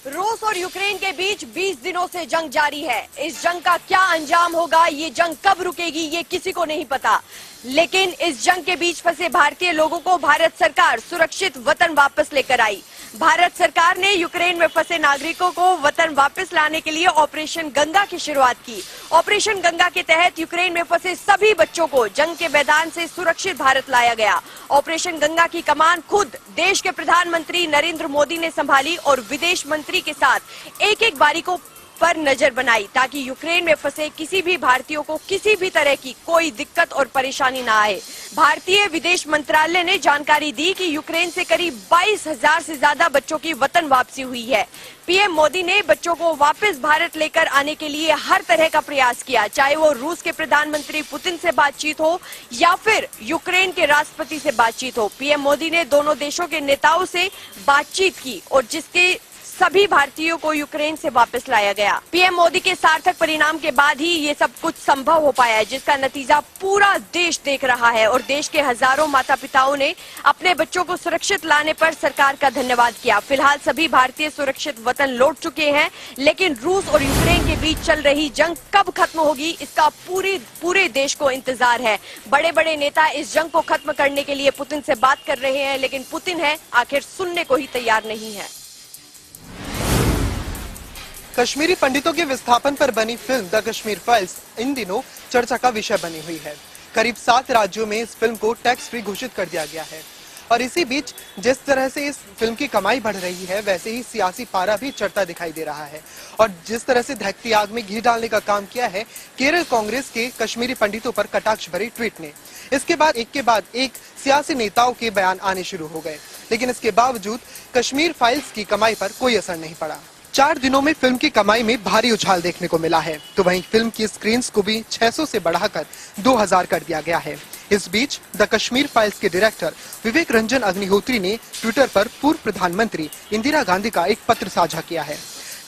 रूस और यूक्रेन के बीच 20 दिनों से जंग जारी है। इस जंग का क्या अंजाम होगा, ये जंग कब रुकेगी, ये किसी को नहीं पता। लेकिन इस जंग के बीच फंसे भारतीय लोगों को भारत सरकार सुरक्षित वतन वापस लेकर आई। भारत सरकार ने यूक्रेन में फंसे नागरिकों को वतन वापस लाने के लिए ऑपरेशन गंगा की शुरुआत की। ऑपरेशन गंगा के तहत यूक्रेन में फंसे सभी बच्चों को जंग के मैदान से सुरक्षित भारत लाया गया। ऑपरेशन गंगा की कमान खुद देश के प्रधानमंत्री नरेंद्र मोदी ने संभाली और विदेश मंत्री के साथ एक एक बारीकों पर नजर बनाई ताकि यूक्रेन में फंसे किसी भी भारतीयों को किसी भी तरह की कोई दिक्कत और परेशानी न आए। भारतीय विदेश मंत्रालय ने जानकारी दी कि यूक्रेन से करीब 22,000 से ज्यादा बच्चों की वतन वापसी हुई है। पीएम मोदी ने बच्चों को वापस भारत लेकर आने के लिए हर तरह का प्रयास किया, चाहे वो रूस के प्रधानमंत्री पुतिन से बातचीत हो या फिर यूक्रेन के राष्ट्रपति से बातचीत हो। पीएम मोदी ने दोनों देशों के नेताओं से बातचीत की और जिसके सभी भारतीयों को यूक्रेन से वापस लाया गया। पीएम मोदी के सार्थक परिणाम के बाद ही ये सब कुछ संभव हो पाया है, जिसका नतीजा पूरा देश देख रहा है और देश के हजारों माता पिताओं ने अपने बच्चों को सुरक्षित लाने पर सरकार का धन्यवाद किया। फिलहाल सभी भारतीय सुरक्षित वतन लौट चुके हैं, लेकिन रूस और यूक्रेन के बीच चल रही जंग कब खत्म होगी, इसका पूरे देश को इंतजार है। बड़े बड़े नेता इस जंग को खत्म करने के लिए पुतिन से बात कर रहे हैं, लेकिन पुतिन है आखिर सुनने को ही तैयार नहीं है। कश्मीरी पंडितों के विस्थापन पर बनी film the Kashmir files in दिनों चर्चा का विषय बनी हुई है। करीब 7 राज्यों में इस फिल्म को टैक्स फ्री घोषित कर दिया गया है और इसी बीच जिस तरह से इस फिल्म की कमाई बढ़ रही है, वैसे ही सियासी पारा भी चढ़ता दिखाई दे रहा है। और जिस तरह से धकती आग में घी डालने का काम किया है केरल कांग्रेस के कश्मीरी पंडितों पर कटाक्ष भरे ट्वीट ने, इसके बाद एक सियासी नेताओं के बयान आने शुरू हो गए, लेकिन इसके बावजूद कश्मीर फाइल्स की कमाई पर कोई असर नहीं पड़ा। 4 दिनों में फिल्म की कमाई में भारी उछाल देखने को मिला है, तो वहीं फिल्म की स्क्रीन्स को भी 600 से बढ़ाकर 2000 कर दिया गया है। इस बीच द कश्मीर फाइल्स के डायरेक्टर विवेक रंजन अग्निहोत्री ने ट्विटर पर पूर्व प्रधानमंत्री इंदिरा गांधी का एक पत्र साझा किया है।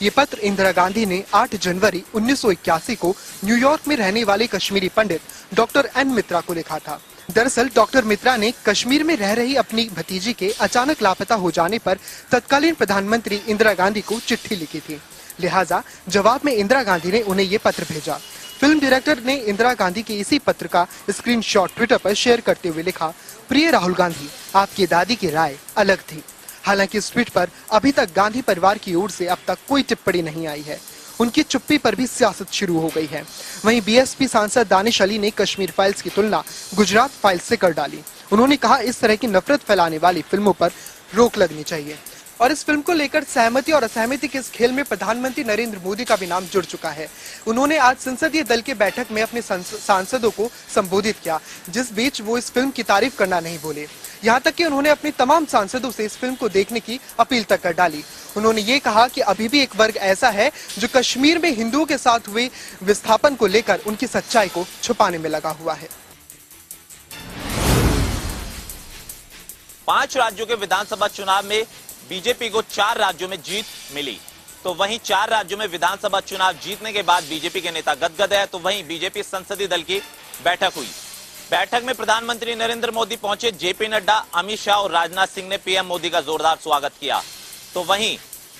ये पत्र इंदिरा गांधी ने 8 जनवरी 1981 को न्यूयॉर्क में रहने वाले कश्मीरी पंडित डॉक्टर एन मित्रा को लिखा था। दरअसल डॉक्टर मित्रा ने कश्मीर में रह रही अपनी भतीजी के अचानक लापता हो जाने पर तत्कालीन प्रधानमंत्री इंदिरा गांधी को चिट्ठी लिखी थी, लिहाजा जवाब में इंदिरा गांधी ने उन्हें ये पत्र भेजा। फिल्म डायरेक्टर ने इंदिरा गांधी के इसी पत्र का स्क्रीनशॉट ट्विटर पर शेयर करते हुए लिखा, प्रिय राहुल गांधी, आपकी दादी की राय अलग थी। हालांकि इस ट्वीट पर अभी तक गांधी परिवार की ओर से अब तक कोई टिप्पणी नहीं आई है। उनकी चुप्पी पर भी सियासत शुरू हो गई है। वहीं बीएसपी सांसद दानिश अली ने कश्मीर फाइल्स की तुलना गुजरात फाइल्स से कर डाली। उन्होंने कहा, इस तरह की नफरत फैलाने वाली फिल्मों पर रोक लगनी चाहिए। और इस फिल्म को लेकर सहमति और असहमति के इस खेल में प्रधानमंत्री नरेंद्र मोदी का भी नाम जुड़ चुका है। उन्होंने आज संसदीय दल की बैठक में अपने सांसदों को संबोधित किया, जिस बीच वो इस फिल्म की तारीफ करना नहीं भूले। यहाँ तक कि उन्होंने अपने तमाम सांसदों से इस फिल्म को देखने की अपील तक कर डाली। उन्होंने ये कहा कि अभी भी एक वर्ग ऐसा है जो कश्मीर में हिंदुओं के साथ हुए विस्थापन को लेकर उनकी सच्चाई को छुपाने में लगा हुआ है। 5 राज्यों के विधानसभा चुनाव में बीजेपी को 4 राज्यों में जीत मिली, तो वहीं 4 राज्यों में विधानसभा चुनाव जीतने के बाद बीजेपी के नेता गदगद है। तो वहीं बीजेपी संसदीय दल की बैठक हुई। बैठक में प्रधानमंत्री नरेंद्र मोदी पहुंचे। जेपी नड्डा, अमित शाह और राजनाथ सिंह ने पीएम मोदी का जोरदार स्वागत किया। तो वहीं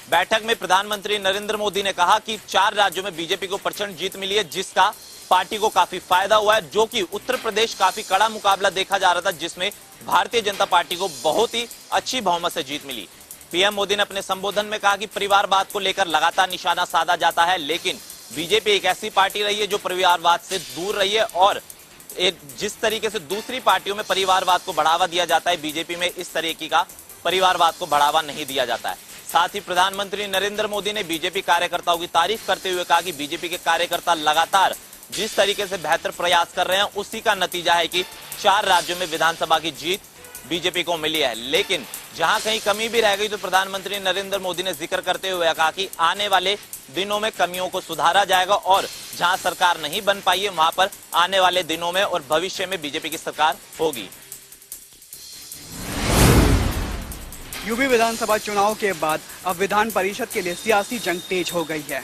बैठक में प्रधानमंत्री नरेंद्र मोदी ने कहा कि 4 राज्यों में बीजेपी को प्रचंड जीत मिली है, जिसका पार्टी को काफी फायदा हुआ है। जो कि उत्तर प्रदेश काफी कड़ा मुकाबला देखा जा रहा था, जिसमें भारतीय जनता पार्टी को बहुत ही अच्छी बहुमत से जीत मिली। पीएम मोदी ने अपने संबोधन में कहा कि परिवारवाद को लेकर लगातार निशाना साधा जाता है, लेकिन बीजेपी एक ऐसी पार्टी रही है जो परिवारवाद से दूर रही है और एक जिस तरीके से दूसरी पार्टियों में परिवारवाद को बढ़ावा दिया जाता है, बीजेपी में इस तरीके का परिवारवाद को बढ़ावा नहीं दिया जाता है। साथ ही प्रधानमंत्री नरेंद्र मोदी ने बीजेपी कार्यकर्ताओं की तारीफ करते हुए कहा कि बीजेपी के कार्यकर्ता लगातार जिस तरीके से बेहतर प्रयास कर रहे हैं, उसी का नतीजा है कि 4 राज्यों में विधानसभा की जीत बीजेपी को मिली है। लेकिन जहां कहीं कमी भी रह गई तो प्रधानमंत्री नरेंद्र मोदी ने जिक्र करते हुए कहा कि आने वाले दिनों में कमियों को सुधारा जाएगा और जहां सरकार नहीं बन पाई है, वहां पर आने वाले दिनों में और भविष्य में बीजेपी की सरकार होगी। यूपी विधानसभा चुनाव के बाद अब विधान परिषद के लिए सियासी जंग तेज हो गई है।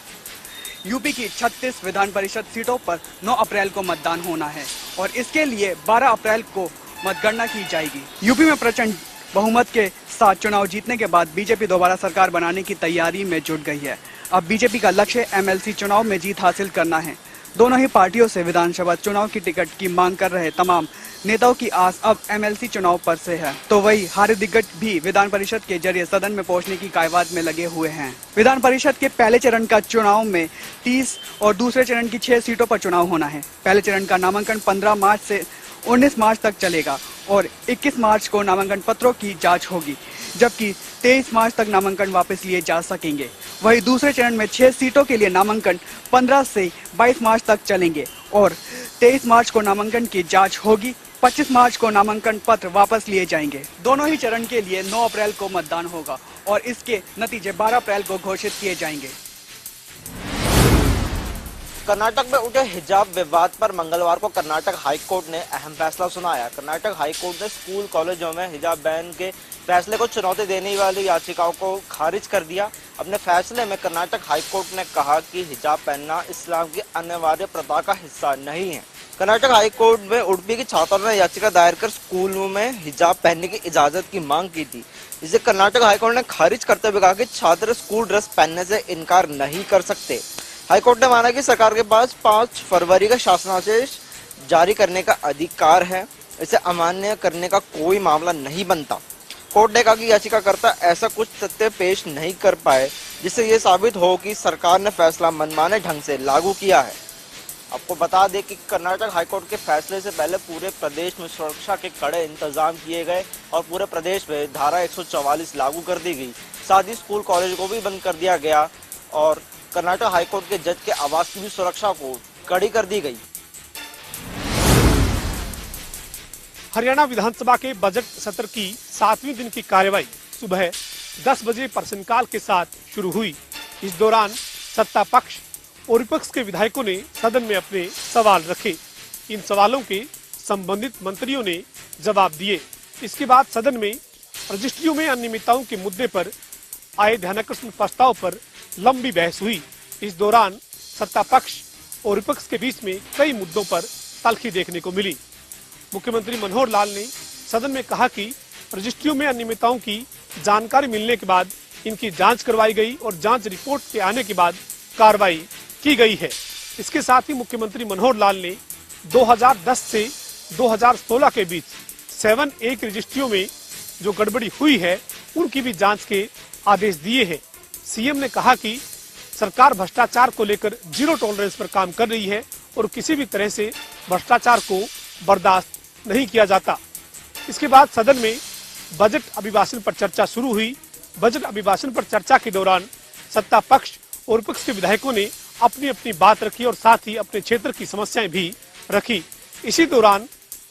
यूपी की 36 विधान परिषद सीटों पर 9 अप्रैल को मतदान होना है और इसके लिए 12 अप्रैल को मतगणना की जाएगी। यूपी में प्रचंड बहुमत के साथ चुनाव जीतने के बाद बीजेपी दोबारा सरकार बनाने की तैयारी में जुट गई है। अब बीजेपी का लक्ष्य एमएलसी चुनाव में जीत हासिल करना है। दोनों ही पार्टियों से विधानसभा चुनाव की टिकट की मांग कर रहे तमाम नेताओं की आस अब एमएलसी चुनाव पर से है। तो वही हारे दिग्गज भी विधान परिषद के जरिए सदन में पहुंचने की कायवाद में लगे हुए हैं। विधान परिषद के पहले चरण का चुनाव में 30 और दूसरे चरण की 6 सीटों पर चुनाव होना है। पहले चरण का नामांकन 15 मार्च से 19 मार्च तक चलेगा और 21 मार्च को नामांकन पत्रों की जांच होगी, जबकि 23 मार्च तक नामांकन वापस लिए जा सकेंगे। वहीं दूसरे चरण में 6 सीटों के लिए नामांकन 15 से 22 मार्च तक चलेंगे और 23 मार्च को नामांकन की जांच होगी। 25 मार्च को नामांकन पत्र वापस लिए जाएंगे। दोनों ही चरण के लिए 9 अप्रैल को मतदान होगा और इसके नतीजे 12 अप्रैल को घोषित किए जाएंगे। कर्नाटक में उठे हिजाब विवाद पर मंगलवार को कर्नाटक हाई कोर्ट ने अहम फैसला सुनाया। कर्नाटक हाई कोर्ट ने स्कूल कॉलेजों में हिजाब बैन के फैसले को चुनौती देने वाली याचिकाओं को खारिज कर दिया। अपने फैसले में कर्नाटक हाई कोर्ट ने कहा कि हिजाब पहनना इस्लाम की अनिवार्य प्रथा का हिस्सा नहीं है। कर्नाटक हाई कोर्ट में उडुपी के छात्रों ने याचिका दायर कर स्कूलों में हिजाब पहनने की इजाजत की मांग की थी। इसे कर्नाटक हाई कोर्ट ने खारिज करते हुए कहा कि छात्र स्कूल ड्रेस पहनने से इनकार नहीं कर सकते। हाईकोर्ट ने माना कि सरकार के पास 5 फरवरी का शासनादेश जारी करने का अधिकार है, इसे अमान्य करने का कोई मामला नहीं बनता। कोर्ट ने कहा कि याचिकाकर्ता ऐसा कुछ तथ्य पेश नहीं कर पाए जिससे ये साबित हो कि सरकार ने फैसला मनमाने ढंग से लागू किया है। आपको बता दें कि कर्नाटक हाईकोर्ट के फैसले से पहले पूरे प्रदेश में सुरक्षा के कड़े इंतजाम किए गए और पूरे प्रदेश में धारा 144 लागू कर दी गई। साथ ही स्कूल कॉलेज को भी बंद कर दिया गया और कर्नाटक हाईकोर्ट के जज के आवास की भी सुरक्षा को कड़ी कर दी गई। हरियाणा विधानसभा के बजट सत्र की 7वें दिन की कार्यवाही सुबह 10 बजे प्रश्नकाल के साथ शुरू हुई। इस दौरान सत्ता पक्ष और विपक्ष के विधायकों ने सदन में अपने सवाल रखे। इन सवालों के संबंधित मंत्रियों ने जवाब दिए। इसके बाद सदन में रजिस्ट्रियों में अनियमितताओं के मुद्दे पर आए ध्यानाकर्षण प्रस्ताव पर लंबी बहस हुई। इस दौरान सत्ता पक्ष और विपक्ष के बीच में कई मुद्दों पर तल्खी देखने को मिली। मुख्यमंत्री मनोहर लाल ने सदन में कहा कि रजिस्ट्रियों में अनियमितताओं की जानकारी मिलने के बाद इनकी जांच करवाई गई और जांच रिपोर्ट के आने के बाद कार्रवाई की गई है। इसके साथ ही मुख्यमंत्री मनोहर लाल ने 2010 से 2016 के बीच 7 रजिस्ट्रियों में जो गड़बड़ी हुई है उनकी भी जांच के आदेश दिए हैं। सीएम ने कहा कि सरकार भ्रष्टाचार को लेकर जीरो टॉलरेंस पर काम कर रही है और किसी भी तरह से भ्रष्टाचार को बर्दाश्त नहीं किया जाता। इसके बाद सदन में बजट अभिभाषण पर चर्चा शुरू हुई। बजट अभिभाषण पर चर्चा के दौरान सत्ता पक्ष और विपक्ष के विधायकों ने अपनी अपनी बात रखी और साथ ही अपने क्षेत्र की समस्याएं भी रखी। इसी दौरान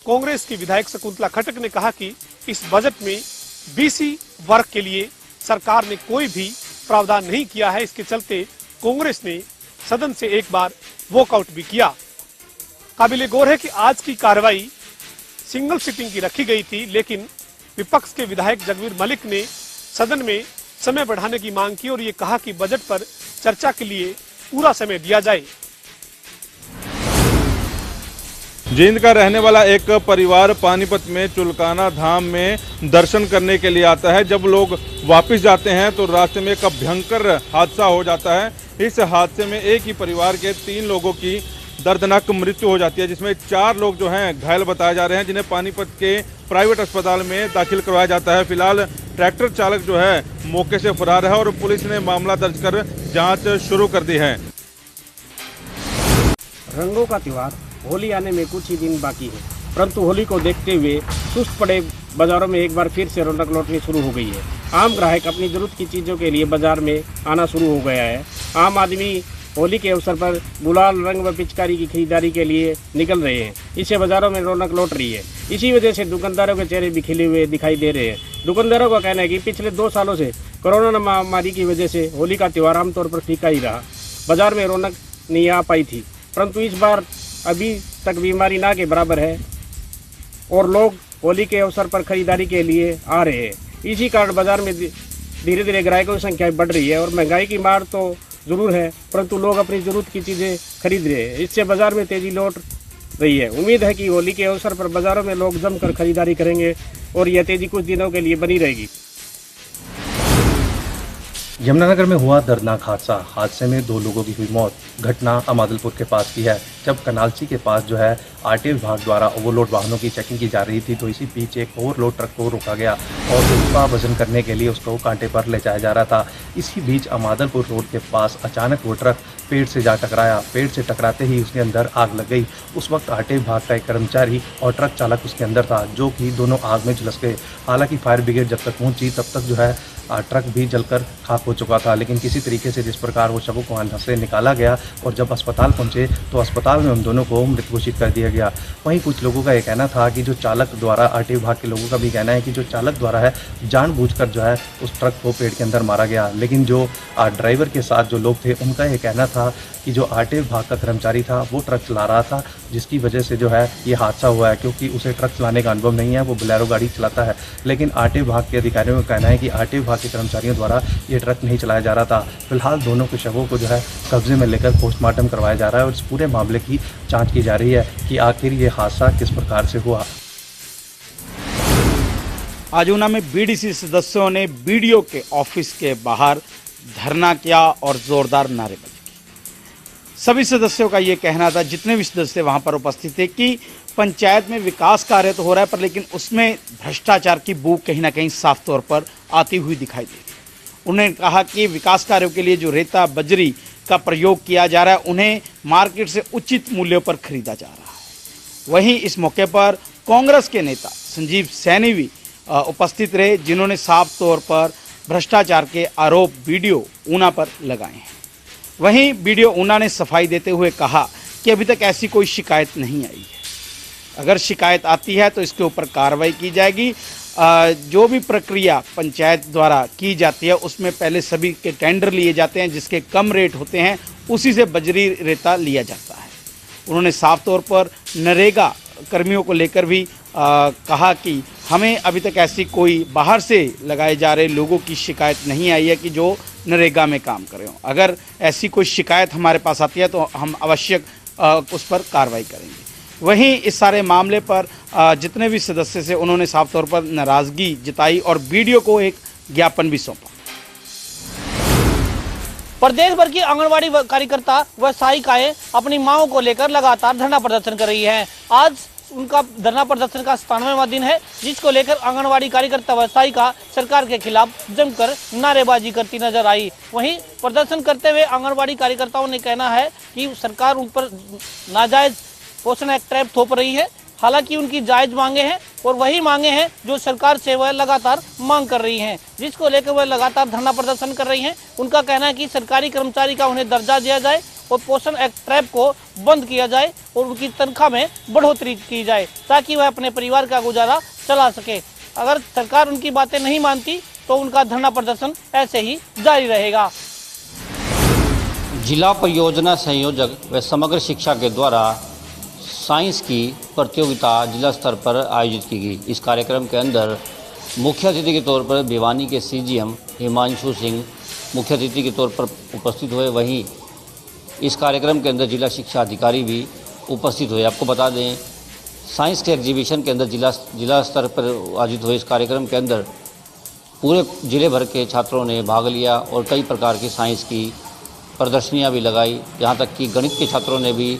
कांग्रेस की विधायक शकुंतला खट्टक ने कहा कि इस बजट में बीसी वर्ग के लिए सरकार ने कोई भी प्रावधान नहीं किया है। इसके चलते कांग्रेस ने सदन से एक बार वॉकआउट भी किया। काबिले गौर है कि आज की कार्रवाई सिंगल सिटिंग की रखी गई थी, लेकिन विपक्ष के विधायक जगवीर मलिक ने सदन में समय बढ़ाने की मांग की और ये कहा कि बजट पर चर्चा के लिए पूरा समय दिया जाए। जींद का रहने वाला एक परिवार पानीपत में चुलकाना धाम में दर्शन करने के लिए आता है। जब लोग वापस जाते हैं तो रास्ते में एक भयंकर हादसा हो जाता है। इस हादसे में एक ही परिवार के 3 लोगों की दर्दनाक मृत्यु हो जाती है, जिसमें 4 लोग जो हैं घायल बताए जा रहे हैं, जिन्हें पानीपत के प्राइवेट अस्पताल में दाखिल करवाया जाता है। फिलहाल ट्रैक्टर चालक जो है मौके से फरार है और पुलिस ने मामला दर्ज कर जांच शुरू कर दी है। रंगों का त्योहार होली आने में कुछ ही दिन बाकी है, परंतु होली को देखते हुए सुस्त पड़े बाजारों में एक बार फिर से रौनक लौटनी शुरू हो गई है। आम ग्राहक अपनी जरूरत की चीज़ों के लिए बाजार में आना शुरू हो गया है। आम आदमी होली के अवसर पर गुलाल रंग व पिचकारी की खरीदारी के लिए निकल रहे हैं। इससे बाजारों में रौनक लौट रही है। इसी वजह से दुकानदारों के चेहरे भी खिले हुए दिखाई दे रहे हैं। दुकानदारों का कहना है कि पिछले 2 सालों से कोरोना महामारी की वजह से होली का त्यौहार आमतौर पर फीका ही रहा। बाजार में रौनक नहीं आ पाई थी, परंतु इस बार अभी तक बीमारी ना के बराबर है और लोग होली के अवसर पर खरीदारी के लिए आ रहे हैं। इसी कारण बाजार में धीरे धीरे ग्राहकों की संख्या बढ़ रही है और महंगाई की मार तो जरूर है, परंतु लोग अपनी जरूरत की चीज़ें खरीद रहे हैं। इससे बाजार में तेजी लौट रही है। उम्मीद है कि होली के अवसर पर बाजारों में लोग जमकर खरीदारी करेंगे और यह तेजी कुछ दिनों के लिए बनी रहेगी। यमुनानगर में हुआ दर्दनाक हादसे में 2 लोगों की हुई मौत। घटना अमादलपुर के पास की है, जब कनालसी के पास जो है आरटीओ विभाग द्वारा ओवरलोड वाहनों की चेकिंग की जा रही थी, तो इसी बीच एक ओवरलोड ट्रक को रोका गया और उसका वजन करने के लिए उसको कांटे पर ले जाया जा रहा था। इसी बीच अमादलपुर रोड के पास अचानक वो ट्रक पेड़ से जा टकराया। पेड़ से टकराते ही उसके अंदर आग लग गई। उस वक्त आरटीओ विभाग का एक कर्मचारी और ट्रक चालक उसके अंदर था, जो कि दोनों आग में झुलस गए। हालांकि फायर ब्रिगेड जब तक पहुंची तब तक जो है ट्रक भी जलकर खाक हो चुका था, लेकिन किसी तरीके से जिस प्रकार वो शवों को वहाँ से निकाला गया और जब अस्पताल पहुंचे तो अस्पताल में उन दोनों को मृत घोषित कर दिया गया। वहीं कुछ लोगों का ये कहना था कि जो चालक द्वारा, आरटीओ विभाग के लोगों का भी कहना है कि जो चालक द्वारा है जानबूझकर जो है उस ट्रक को पेड़ के अंदर मारा गया। लेकिन जो ड्राइवर के साथ जो लोग थे उनका ये कहना था कि जो आरटीओ विभाग का कर्मचारी था वो ट्रक चला रहा था, जिसकी वजह से जो है ये हादसा हुआ है, क्योंकि उसे ट्रक चलाने का अनुभव नहीं है, वो बोलेरो गाड़ी चलाता है। लेकिन आरटीओ विभाग के अधिकारियों का कहना है कि आरटीओ विभाग के कर्मचारियों द्वारा ये ट्रक नहीं चलाया जा रहा था। फिलहाल दोनों के शवों को जो है कब्जे में लेकर पोस्टमार्टम करवाया जा रहा है और इस पूरे मामले की जांच की जा रही है कि आखिर ये हादसा किस प्रकार से हुआ। आज ऊना में बीडीसी सदस्यों ने बीडीओ के ऑफिस के बाहर धरना किया और जोरदार नारेबाजी की। सभी सदस्यों का ये कहना था, जितने भी सदस्य वहां पर उपस्थित थे, कि पंचायत में विकास कार्य तो हो रहा है पर लेकिन उसमें भ्रष्टाचार की बू कहीं ना कहीं साफ तौर पर आती हुई दिखाई दे रही है। उन्होंने कहा कि विकास कार्यों के लिए जो रेता बजरी का प्रयोग किया जा रहा है उन्हें मार्केट से उचित मूल्यों पर खरीदा जा रहा है। वहीं इस मौके पर कांग्रेस के नेता संजीव सैनी भी उपस्थित रहे, जिन्होंने साफ तौर पर भ्रष्टाचार के आरोप बीडीओ ऊना पर लगाए हैं। वहीं बीडीओ ऊना ने सफाई देते हुए कहा कि अभी तक ऐसी कोई शिकायत नहीं आई है। अगर शिकायत आती है तो इसके ऊपर कार्रवाई की जाएगी। जो भी प्रक्रिया पंचायत द्वारा की जाती है उसमें पहले सभी के टेंडर लिए जाते हैं, जिसके कम रेट होते हैं उसी से बजरी रेता लिया जाता है। उन्होंने साफ तौर पर नरेगा कर्मियों को लेकर भी कहा कि हमें अभी तक ऐसी कोई बाहर से लगाए जा रहे लोगों की शिकायत नहीं आई है कि जो नरेगा में काम कर रहे हों। अगर ऐसी कोई शिकायत हमारे पास आती है तो हम आवश्यक उस पर कार्रवाई करेंगे। वहीं इस सारे मामले पर जितने भी सदस्य थे उन्होंने साफ तौर पर नाराजगी जताई और बीडीओ को एक ज्ञापन भी सौंपा। प्रदेश भर की आंगनवाड़ी कार्यकर्ता व सहायिकाएं अपनी मांगों को लेकर लगातार धरना प्रदर्शन कर रही हैं। आज उनका धरना प्रदर्शन का 97वां दिन है, जिसको लेकर आंगनवाड़ी कार्यकर्ता व सहायिका सरकार के खिलाफ जमकर नारेबाजी करती नजर आई। वहीं प्रदर्शन करते हुए आंगनवाड़ी कार्यकर्ताओं ने कहना है कि सरकार उन पर नाजायज पोषण एक्ट ट्रैप थोप रही है। हालांकि उनकी जायज मांगे हैं और वही मांगे हैं जो सरकार से वह लगातार मांग कर रही हैं, जिसको लेकर वह लगातार धरना प्रदर्शन कर रही हैं। उनका कहना है कि सरकारी कर्मचारी का उन्हें दर्जा दिया जाए और पोषण एक्ट ट्रैप को बंद किया जाए और उनकी तनख्वाह में बढ़ोतरी की जाए ताकि वह अपने परिवार का गुजारा चला सके। अगर सरकार उनकी बातें नहीं मानती तो उनका धरना प्रदर्शन ऐसे ही जारी रहेगा। जिला परियोजना संयोजक व समग्र शिक्षा के द्वारा साइंस की प्रतियोगिता जिला स्तर पर आयोजित की गई। इस कार्यक्रम के अंदर मुख्य अतिथि के तौर पर भिवानी के सीजीएम हिमांशु सिंह मुख्य अतिथि के तौर पर उपस्थित हुए। वहीं इस कार्यक्रम के अंदर जिला शिक्षा अधिकारी भी उपस्थित हुए। आपको बता दें, साइंस के एग्जीबिशन के अंदर जिला स्तर पर आयोजित हुए इस कार्यक्रम के अंदर पूरे जिले भर के छात्रों ने भाग लिया और कई प्रकार की साइंस की प्रदर्शनियां भी लगाई। यहाँ तक कि गणित के छात्रों ने भी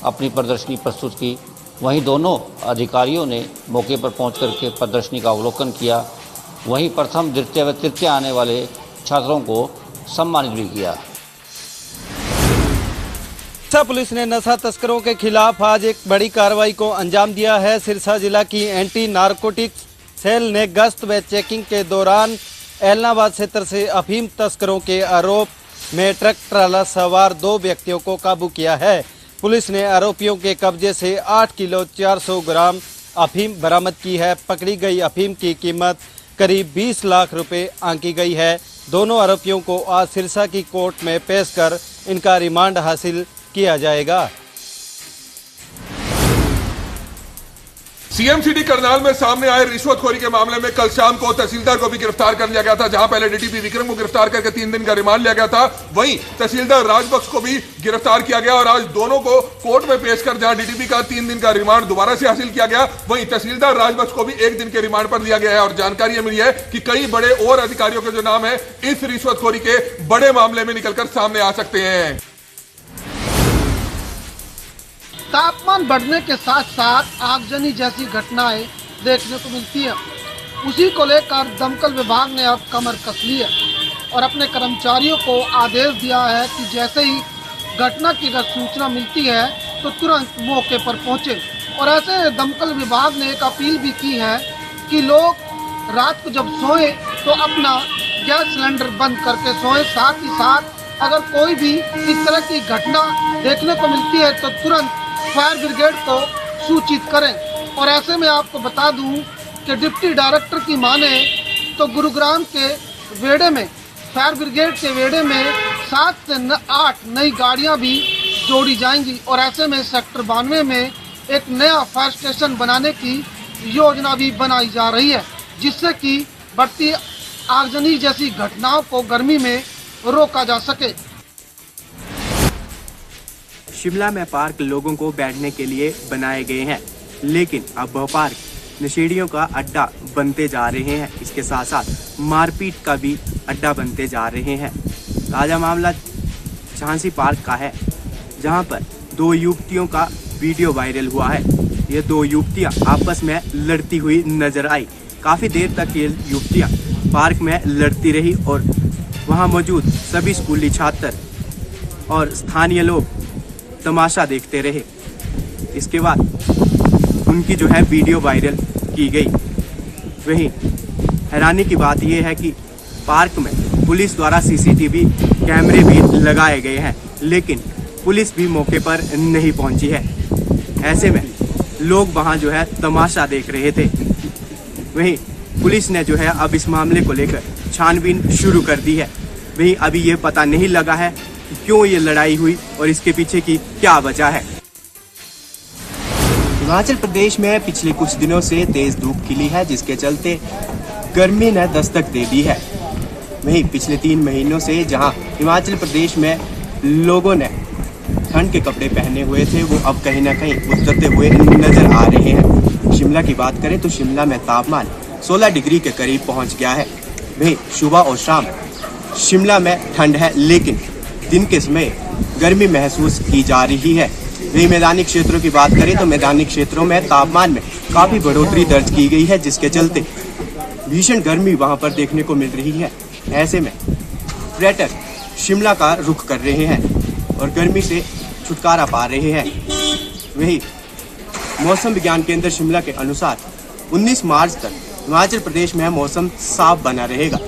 अपनी प्रदर्शनी प्रस्तुत की। वहीं दोनों अधिकारियों ने मौके पर पहुंच करके प्रदर्शनी का अवलोकन किया। वहीं प्रथम, द्वितीय व तृतीय आने वाले छात्रों को सम्मानित भी किया। सिरसा पुलिस ने नशा तस्करों के खिलाफ आज एक बड़ी कार्रवाई को अंजाम दिया है। सिरसा जिला की एंटी नारकोटिक्स सेल ने गश्त व चेकिंग के दौरान एलनाबाद क्षेत्र से अफीम तस्करों के आरोप में ट्रक ट्राला सवार 2 व्यक्तियों को काबू किया है। पुलिस ने आरोपियों के कब्जे से 8 किलो 400 ग्राम अफीम बरामद की है। पकड़ी गई अफीम की कीमत करीब 20 लाख रुपए आंकी गई है। दोनों आरोपियों को आज सिरसा की कोर्ट में पेश कर इनका रिमांड हासिल किया जाएगा। सीएम सिटी करनाल में सामने आए रिश्वतखोरी के मामले में कल शाम को तहसीलदार को भी गिरफ्तार कर लिया गया था। जहां पहले डीटीपी विक्रम को गिरफ्तार करके 3 दिन का रिमांड लिया गया था, वहीं तहसीलदार राजबख्श को भी गिरफ्तार किया गया और आज दोनों को कोर्ट में पेश कर जहां डीटीपी का 3 दिन का रिमांड दोबारा से हासिल किया गया, वहीं तहसीलदार राजबख्श को भी 1 दिन के रिमांड पर दिया गया है। और जानकारी यह मिली है कि कई बड़े और अधिकारियों के जो नाम है इस रिश्वतखोरी के बड़े मामले में निकलकर सामने आ सकते हैं। तापमान बढ़ने के साथ साथ आगजनी जैसी घटनाएं देखने को मिलती है। उसी को लेकर दमकल विभाग ने अब कमर कस ली है और अपने कर्मचारियों को आदेश दिया है कि जैसे ही घटना की अगर सूचना मिलती है तो तुरंत मौके पर पहुंचे। और ऐसे दमकल विभाग ने एक अपील भी की है कि लोग रात को जब सोएं तो अपना गैस सिलेंडर बंद करके सोएं। साथ ही साथ अगर कोई भी इस तरह की घटना देखने को मिलती है तो तुरंत फायर ब्रिगेड को सूचित करें। और ऐसे में आपको बता दूं कि डिप्टी डायरेक्टर की माने तो गुरुग्राम के वेड़े में फायर ब्रिगेड के वेड़े में 7 से 8 नई गाड़ियां भी जोड़ी जाएंगी। और ऐसे में सेक्टर 92 में एक नया फायर स्टेशन बनाने की योजना भी बनाई जा रही है, जिससे कि बढ़ती आगजनी जैसी घटनाओं को गर्मी में रोका जा सके। शिमला में पार्क लोगों को बैठने के लिए बनाए गए हैं, लेकिन अब वह पार्क नशेड़ियों का अड्डा बनते जा रहे हैं। इसके साथ साथ मारपीट का भी अड्डा बनते जा रहे हैं। ताज़ा मामला झांसी पार्क का है, जहां पर 2 युवतियों का वीडियो वायरल हुआ है। ये 2 युवतियां आपस में लड़ती हुई नजर आई। काफ़ी देर तक ये युवतियां पार्क में लड़ती रही और वहां मौजूद सभी स्कूली छात्र और स्थानीय लोग तमाशा देखते रहे। इसके बाद उनकी जो है वीडियो वायरल की गई। वहीं हैरानी की बात यह है कि पार्क में पुलिस द्वारा सीसीटीवी कैमरे भी लगाए गए हैं, लेकिन पुलिस भी मौके पर नहीं पहुंची है। ऐसे में लोग वहां जो है तमाशा देख रहे थे। वहीं पुलिस ने जो है अब इस मामले को लेकर छानबीन शुरू कर दी है। वहीं अभी ये पता नहीं लगा है कि क्यों ये लड़ाई हुई और इसके पीछे की क्या वजह है। हिमाचल प्रदेश में पिछले कुछ दिनों से तेज धूप खिली है, जिसके चलते गर्मी ने दस्तक दे दी है। वहीं पिछले 3 महीनों से जहां हिमाचल प्रदेश में लोगों ने ठंड के कपड़े पहने हुए थे, वो अब कहीं ना कहीं उतरते हुए नजर आ रहे हैं। शिमला की बात करें तो शिमला में तापमान 16 डिग्री के करीब पहुंच गया है। वहीं सुबह और शाम शिमला में ठंड है, लेकिन दिन के समय गर्मी महसूस की जा रही है। वहीं मैदानी क्षेत्रों की बात करें तो मैदानी क्षेत्रों में तापमान में काफ़ी बढ़ोतरी दर्ज की गई है, जिसके चलते भीषण गर्मी वहां पर देखने को मिल रही है। ऐसे में पर्यटक शिमला का रुख कर रहे हैं और गर्मी से छुटकारा पा रहे हैं। वहीं मौसम विज्ञान केंद्र शिमला के अनुसार 19 मार्च तक हिमाचल प्रदेश में मौसम साफ बना रहेगा।